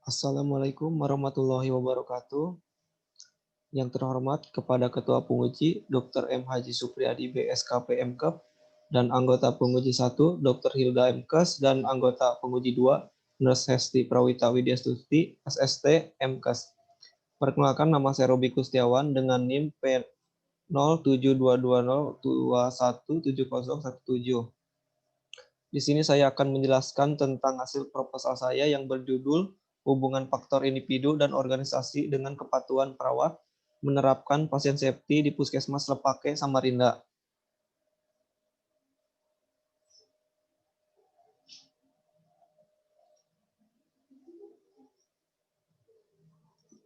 Assalamualaikum warahmatullahi wabarakatuh. Yang terhormat kepada Ketua Penguji Dr. M. Haji Supriyadi BSKP MKep dan anggota penguji 1 Dr. Hilda MKes dan anggota penguji 2 Nurse Hesti Prawita Widyastuti SST MKes. Perkenalkan, nama saya Robi Kustiawan dengan NIM P07220217017. Di sini saya akan menjelaskan tentang hasil proposal saya yang berjudul Hubungan Faktor Individu dan Organisasi dengan Kepatuhan Perawat Menerapkan Pasien Safety di Puskesmas Lepake, Samarinda.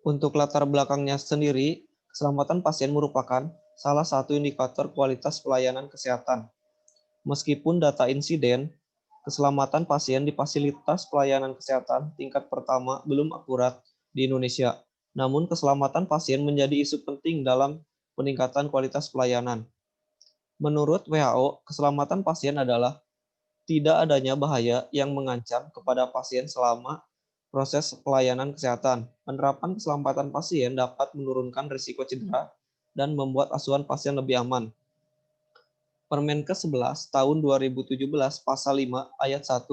Untuk latar belakangnya sendiri, keselamatan pasien merupakan salah satu indikator kualitas pelayanan kesehatan. Meskipun data insiden, keselamatan pasien di fasilitas pelayanan kesehatan tingkat pertama belum akurat di Indonesia. Namun keselamatan pasien menjadi isu penting dalam peningkatan kualitas pelayanan. Menurut WHO, keselamatan pasien adalah tidak adanya bahaya yang mengancam kepada pasien selama proses pelayanan kesehatan. Penerapan keselamatan pasien dapat menurunkan risiko cedera dan membuat asuhan pasien lebih aman. Permenkes 11 tahun 2017 pasal 5 ayat 1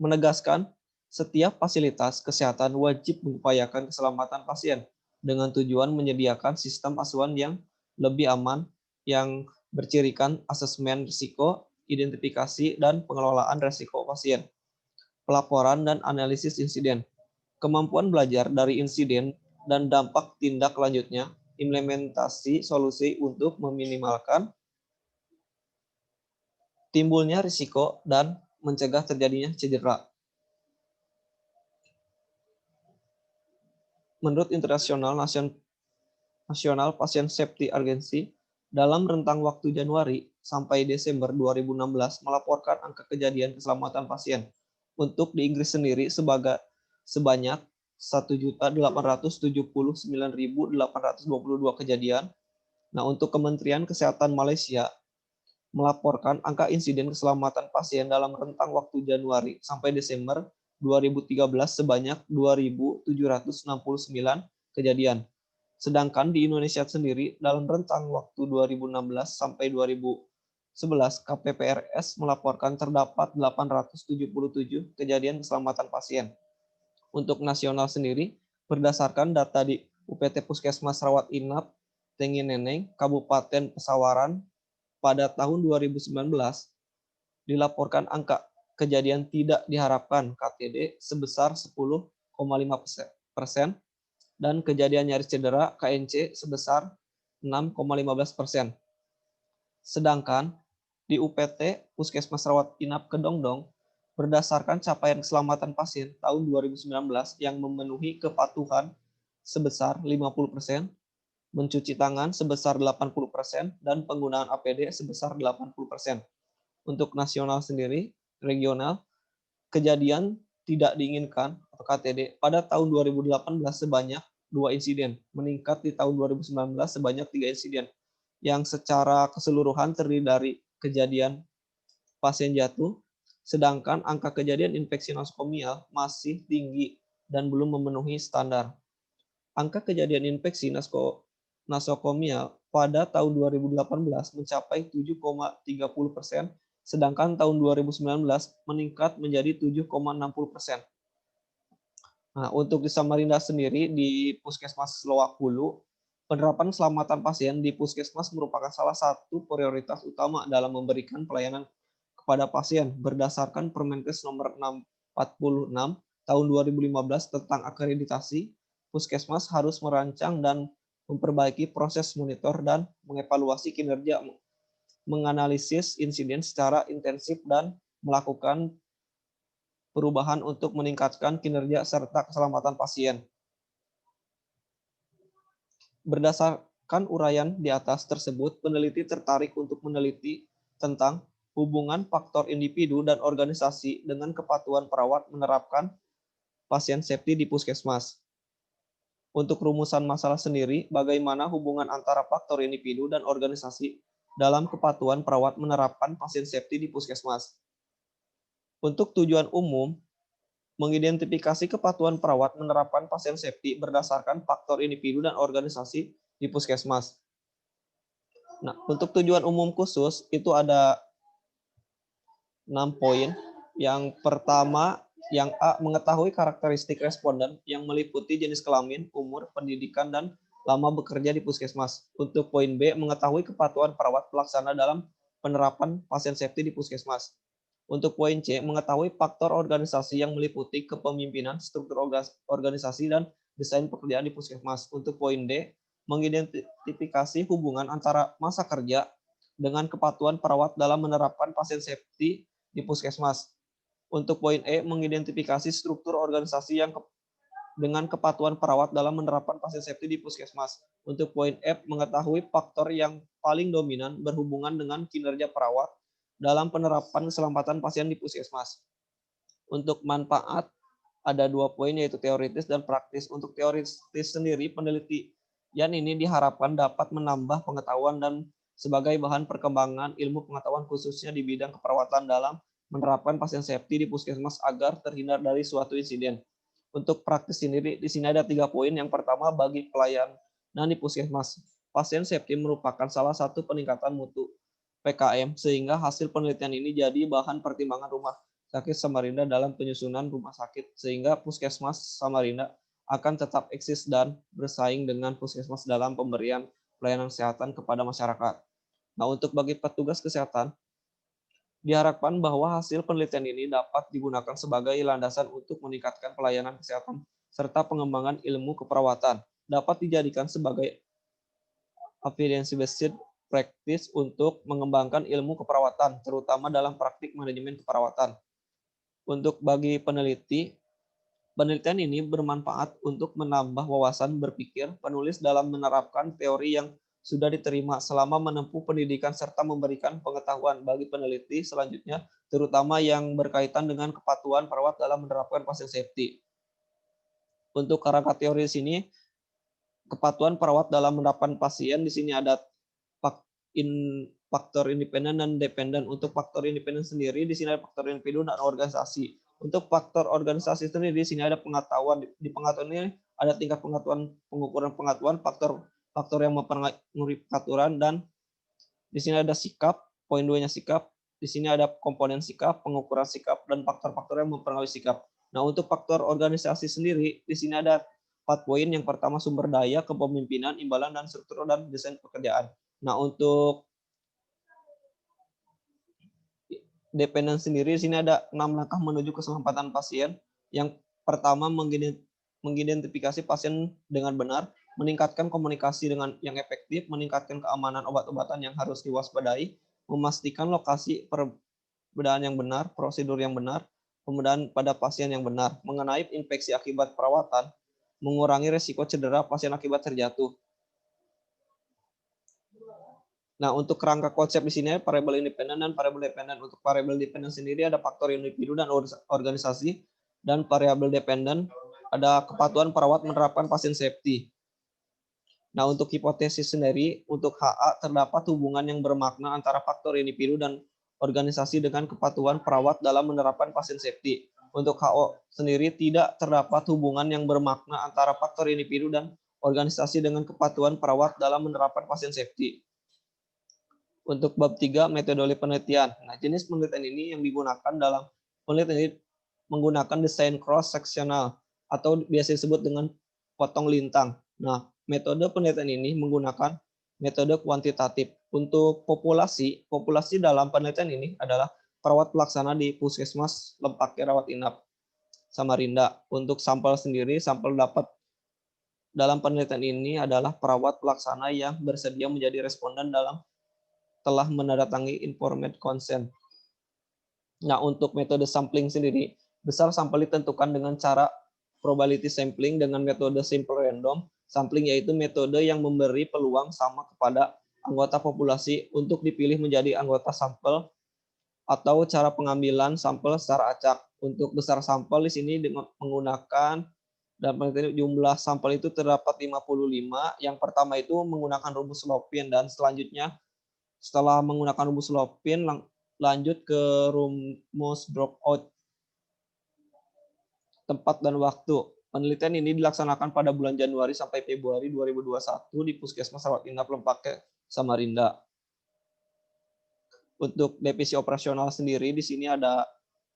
menegaskan setiap fasilitas kesehatan wajib mengupayakan keselamatan pasien dengan tujuan menyediakan sistem asuhan yang lebih aman yang bercirikan asesmen risiko, identifikasi, dan pengelolaan risiko pasien, pelaporan dan analisis insiden, kemampuan belajar dari insiden dan dampak tindak lanjutnya, implementasi solusi untuk meminimalkan timbulnya risiko dan mencegah terjadinya cedera. Menurut Internasional Nasional Patient Safety Agency, dalam rentang waktu Januari sampai Desember 2016 melaporkan angka kejadian keselamatan pasien. Untuk di Inggris sendiri sebanyak 1.879.822 kejadian. Nah, untuk Kementerian Kesehatan Malaysia melaporkan angka insiden keselamatan pasien dalam rentang waktu Januari sampai Desember 2013 sebanyak 2.769 kejadian. Sedangkan di Indonesia sendiri dalam rentang waktu 2016 sampai 2011 KPPRS melaporkan terdapat 877 kejadian keselamatan pasien. Untuk nasional sendiri, berdasarkan data di UPT Puskesmas Rawat Inap Tengi Neneng, Kabupaten Pesawaran, pada tahun 2019 dilaporkan angka kejadian tidak diharapkan KTD sebesar 10,5% dan kejadian nyaris cedera KNC sebesar 6,15%. Sedangkan di UPT Puskesmas Rawat Inap Kedongdong, berdasarkan capaian keselamatan pasien tahun 2019 yang memenuhi kepatuhan sebesar 50%, mencuci tangan sebesar 80%, dan penggunaan APD sebesar 80%. Untuk nasional sendiri, regional, kejadian tidak diinginkan atau KTD pada tahun 2018 sebanyak 2 insiden, meningkat di tahun 2019 sebanyak 3 insiden, yang secara keseluruhan terdiri dari kejadian pasien jatuh, sedangkan angka kejadian infeksi nosokomial masih tinggi dan belum memenuhi standar. Angka kejadian infeksi nosokomial pada tahun 2018 mencapai 7,30%, sedangkan tahun 2019 meningkat menjadi 7,60%. Nah, untuk di Samarinda sendiri, di Puskesmas Lowakulu, penerapan keselamatan pasien di Puskesmas merupakan salah satu prioritas utama dalam memberikan pelayanan kepada pasien berdasarkan Permenkes nomor 646 tahun 2015 tentang akreditasi. Puskesmas harus merancang dan memperbaiki proses monitor dan mengevaluasi kinerja, menganalisis insiden secara intensif, dan melakukan perubahan untuk meningkatkan kinerja serta keselamatan pasien. Berdasarkan uraian di atas tersebut, peneliti tertarik untuk meneliti tentang hubungan faktor individu dan organisasi dengan kepatuhan perawat menerapkan pasien safety di puskesmas. Untuk rumusan masalah sendiri, bagaimana hubungan antara faktor individu dan organisasi dalam kepatuhan perawat menerapkan pasien safety di puskesmas. Untuk tujuan umum, mengidentifikasi kepatuhan perawat menerapkan pasien safety berdasarkan faktor individu dan organisasi di puskesmas. Nah, untuk tujuan umum khusus itu ada 6 poin. Yang pertama, yang A, mengetahui karakteristik responden yang meliputi jenis kelamin, umur, pendidikan, dan lama bekerja di puskesmas. Untuk poin B, mengetahui kepatuhan perawat pelaksana dalam penerapan pasien safety di puskesmas. Untuk poin C, mengetahui faktor organisasi yang meliputi kepemimpinan, struktur organisasi, dan desain pekerjaan di puskesmas. Untuk poin D, mengidentifikasi hubungan antara masa kerja dengan kepatuhan perawat dalam menerapkan pasien safety di puskesmas. Untuk poin E, mengidentifikasi struktur organisasi yang dengan kepatuhan perawat dalam menerapkan pasien safety di puskesmas. Untuk poin F, mengetahui faktor yang paling dominan berhubungan dengan kinerja perawat dalam penerapan keselamatan pasien di puskesmas. Untuk manfaat, ada 2 poin yaitu teoritis dan praktis. Untuk teoritis sendiri, penelitian ini diharapkan dapat menambah pengetahuan dan sebagai bahan perkembangan ilmu pengetahuan khususnya di bidang keperawatan dalam menerapkan pasien safety di puskesmas agar terhindar dari suatu insiden. Untuk praktis sendiri, di sini ada 3 poin. Yang pertama, bagi pelayanan di puskesmas, pasien safety merupakan salah satu peningkatan mutu PKM, sehingga hasil penelitian ini jadi bahan pertimbangan Rumah Sakit Samarinda dalam penyusunan rumah sakit, sehingga Puskesmas Samarinda akan tetap eksis dan bersaing dengan puskesmas dalam pemberian pelayanan kesehatan kepada masyarakat. Nah, untuk bagi petugas kesehatan, diharapkan bahwa hasil penelitian ini dapat digunakan sebagai landasan untuk meningkatkan pelayanan kesehatan serta pengembangan ilmu keperawatan. Dapat dijadikan sebagai evidence-based practice untuk mengembangkan ilmu keperawatan, terutama dalam praktik manajemen keperawatan. Untuk bagi peneliti, penelitian ini bermanfaat untuk menambah wawasan berpikir penulis dalam menerapkan teori yang sudah diterima selama menempuh pendidikan serta memberikan pengetahuan bagi peneliti selanjutnya, terutama yang berkaitan dengan kepatuhan perawat dalam menerapkan pasien safety. Untuk kerangka teori di sini, kepatuhan perawat dalam menerapkan pasien di sini ada faktor independen dan dependen. Untuk faktor independen sendiri di sini ada faktor individu dan organisasi. Untuk faktor organisasi sendiri di sini ada pengetahuan. Di pengetahuan ini ada tingkat pengetahuan, pengukuran pengetahuan, faktor yang mempengaruhi peraturan, dan di sini ada sikap, poin 2-nya sikap. Di sini ada komponen sikap, pengukuran sikap, dan faktor-faktor yang mempengaruhi sikap. Nah, untuk faktor organisasi sendiri di sini ada 4 poin. Yang pertama, sumber daya, kepemimpinan, imbalan, dan struktur dan desain pekerjaan. Nah, untuk dependen sendiri di sini ada 6 langkah menuju keselamatan pasien. Yang pertama, mengidentifikasi pasien dengan benar, meningkatkan komunikasi dengan yang efektif, meningkatkan keamanan obat-obatan yang harus diwaspadai, memastikan lokasi pembedahan yang benar, prosedur yang benar, pembedahan pada pasien yang benar, mengenai infeksi akibat perawatan, mengurangi risiko cedera pasien akibat terjatuh. Nah, untuk kerangka konsep di sini variabel independen dan variabel dependen. Untuk variabel dependen sendiri ada faktor individu dan organisasi, dan variabel dependen ada kepatuhan perawat menerapkan pasien safety. Nah, untuk hipotesis sendiri, untuk HA terdapat hubungan yang bermakna antara faktor individu dan organisasi dengan kepatuhan perawat dalam menerapkan pasien safety. Untuk HO sendiri tidak terdapat hubungan yang bermakna antara faktor individu dan organisasi dengan kepatuhan perawat dalam menerapkan pasien safety. Untuk bab 3, metode penelitian. Nah, jenis penelitian ini yang digunakan dalam penelitian ini menggunakan desain cross-sectional atau biasa disebut dengan potong lintang. Nah, metode penelitian ini menggunakan metode kuantitatif. Untuk populasi dalam penelitian ini adalah perawat pelaksana di Puskesmas Lempake Rawat Inap Samarinda. Untuk sampel sendiri, sampel dapat dalam penelitian ini adalah perawat pelaksana yang bersedia menjadi responden dalam telah menandatangani informed consent. Nah, untuk metode sampling sendiri, besar sampel ditentukan dengan cara probability sampling dengan metode simple random sampling, yaitu metode yang memberi peluang sama kepada anggota populasi untuk dipilih menjadi anggota sampel, atau cara pengambilan sampel secara acak. Untuk besar sampel di sini menggunakan, dan jumlah sampel itu terdapat 55. Yang pertama itu menggunakan rumus Lopin, dan selanjutnya setelah menggunakan rumus Lopin lanjut ke rumus dropout. tempat, dan waktu. Penelitian ini dilaksanakan pada bulan Januari sampai Februari 2021 di Puskesmas Rawat Inap Lempake, Samarinda. Untuk divisi operasional sendiri di sini ada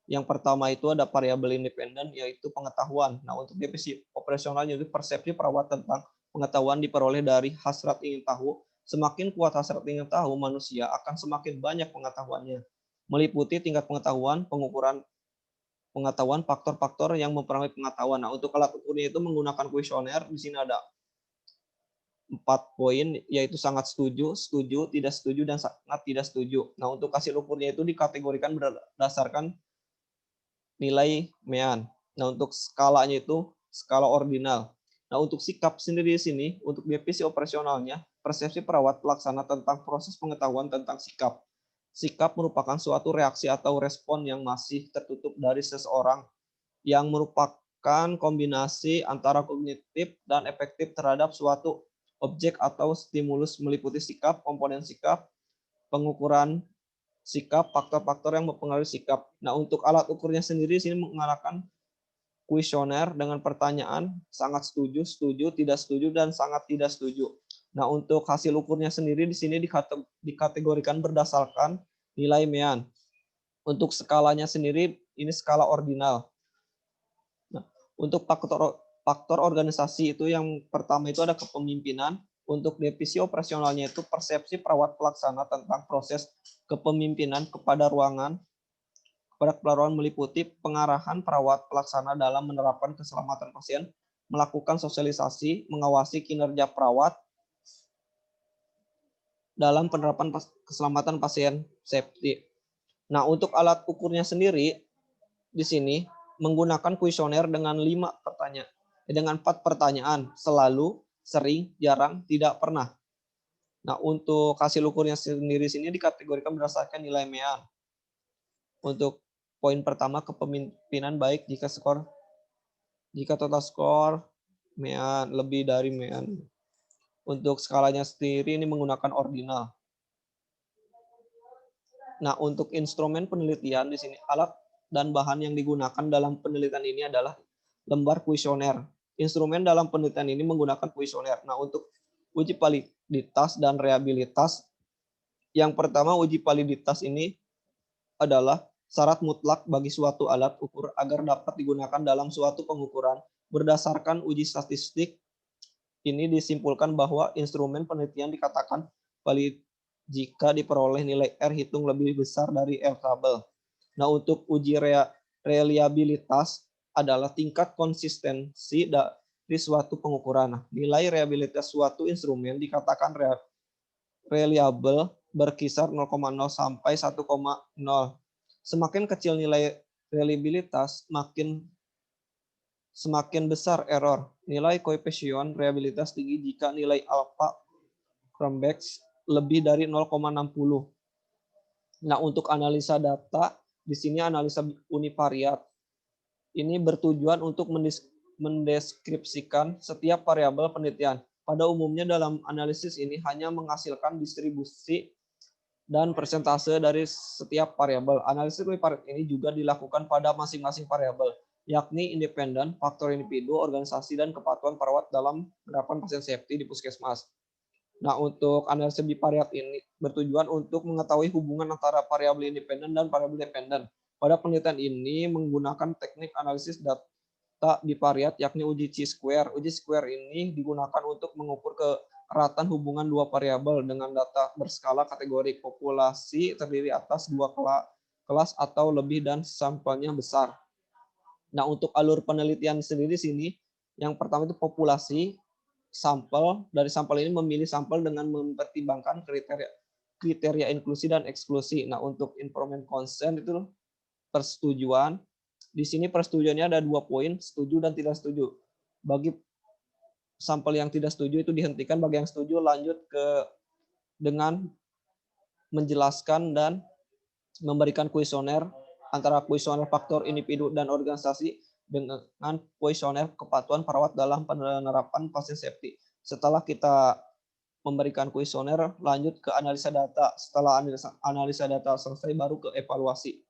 yang pertama itu ada variabel independen, yaitu pengetahuan. Nah, untuk divisi operasional yaitu persepsi perawat tentang pengetahuan diperoleh dari hasrat ingin tahu. Semakin kuat hasrat ingin tahu manusia, akan semakin banyak pengetahuannya. Meliputi tingkat pengetahuan, pengukuran pengetahuan, faktor-faktor yang mempengaruhi pengetahuan. Nah, untuk alat ukurnya itu menggunakan kuesioner. Di sini ada 4 poin, yaitu sangat setuju, setuju, tidak setuju, dan sangat tidak setuju. Nah, untuk hasil ukurnya itu dikategorikan berdasarkan nilai MEAN. Nah, untuk skalanya itu skala ordinal. Nah, untuk sikap sendiri di sini, untuk divisi operasionalnya, persepsi perawat pelaksana tentang proses pengetahuan tentang sikap. Sikap merupakan suatu reaksi atau respon yang masih tertutup dari seseorang yang merupakan kombinasi antara kognitif dan efektif terhadap suatu objek atau stimulus, meliputi sikap, komponen sikap, pengukuran sikap, faktor-faktor yang mempengaruhi sikap. Nah, untuk alat ukurnya sendiri sini menggunakan kuesioner dengan pertanyaan sangat setuju, setuju, tidak setuju, dan sangat tidak setuju. Nah, untuk hasil ukurnya sendiri di sini dikategorikan berdasarkan nilai MEAN. Untuk skalanya sendiri ini skala ordinal. Nah, untuk faktor organisasi itu yang pertama itu ada kepemimpinan. Untuk divisi operasionalnya itu persepsi perawat pelaksana tentang proses kepemimpinan kepada pelaruan meliputi pengarahan perawat pelaksana dalam menerapkan keselamatan pasien, melakukan sosialisasi, mengawasi kinerja perawat dalam penerapan keselamatan pasien safety. Nah, untuk alat ukurnya sendiri di sini menggunakan kuesioner dengan 4 pertanyaan, selalu, sering, jarang, tidak pernah. Nah, untuk hasil ukurnya sendiri sini dikategorikan berdasarkan nilai MEAN. Untuk poin pertama kepemimpinan baik jika total skor MEAN lebih dari MEAN. Untuk skalanya sendiri ini menggunakan ordinal. Nah, untuk instrumen penelitian di sini alat dan bahan yang digunakan dalam penelitian ini adalah lembar kuesioner. Instrumen dalam penelitian ini menggunakan kuesioner. Nah, untuk uji validitas dan reliabilitas, yang pertama uji validitas ini adalah syarat mutlak bagi suatu alat ukur agar dapat digunakan dalam suatu pengukuran. Berdasarkan uji statistik, ini disimpulkan bahwa instrumen penelitian dikatakan valid jika diperoleh nilai R hitung lebih besar dari R tabel. Nah, untuk uji reliabilitas adalah tingkat konsistensi dari suatu pengukuran. Nah, nilai reliabilitas suatu instrumen dikatakan reliable berkisar 0,0 sampai 1,0. Semakin kecil nilai reliabilitas, semakin besar error. Nilai koefisien reliabilitas tinggi jika nilai alpha Cronbach's lebih dari 0,60. Nah, untuk analisa data, di sini analisa univariat. Ini bertujuan untuk mendeskripsikan setiap variabel penelitian. Pada umumnya dalam analisis ini hanya menghasilkan distribusi dan persentase dari setiap variabel. Analisis univariat ini juga dilakukan pada masing-masing variabel, yakni independen, faktor individu, organisasi, dan kepatuhan perawat dalam penerapan pasien safety di puskesmas. Nah, untuk analisis bivariat ini bertujuan untuk mengetahui hubungan antara variabel independen dan variabel dependen. Pada penelitian ini menggunakan teknik analisis data bivariat, yakni uji chi-square. Uji square ini digunakan untuk mengukur keratan hubungan dua variabel dengan data berskala kategori populasi terdiri atas 2 kelas atau lebih dan sampelnya besar. Nah, untuk alur penelitian sendiri sini, yang pertama itu populasi. Dari sampel ini memilih sampel dengan mempertimbangkan kriteria inklusi dan eksklusi. Nah, untuk informed consent itu persetujuan. Di sini persetujuannya ada 2 poin, setuju dan tidak setuju. Bagi sampel yang tidak setuju itu dihentikan, bagi yang setuju lanjut dengan menjelaskan dan memberikan kuesioner antara kuesioner faktor individu dan organisasi dengan kuesioner kepatuhan perawat dalam penerapan pasien safety. Setelah kita memberikan kuesioner, lanjut ke analisa data. Setelah analisa data selesai, baru ke evaluasi.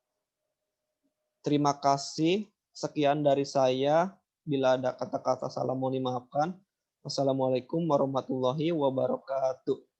Terima kasih. Sekian dari saya. Bila ada kata-kata salah mohon dimaafkan. Wassalamualaikum warahmatullahi wabarakatuh.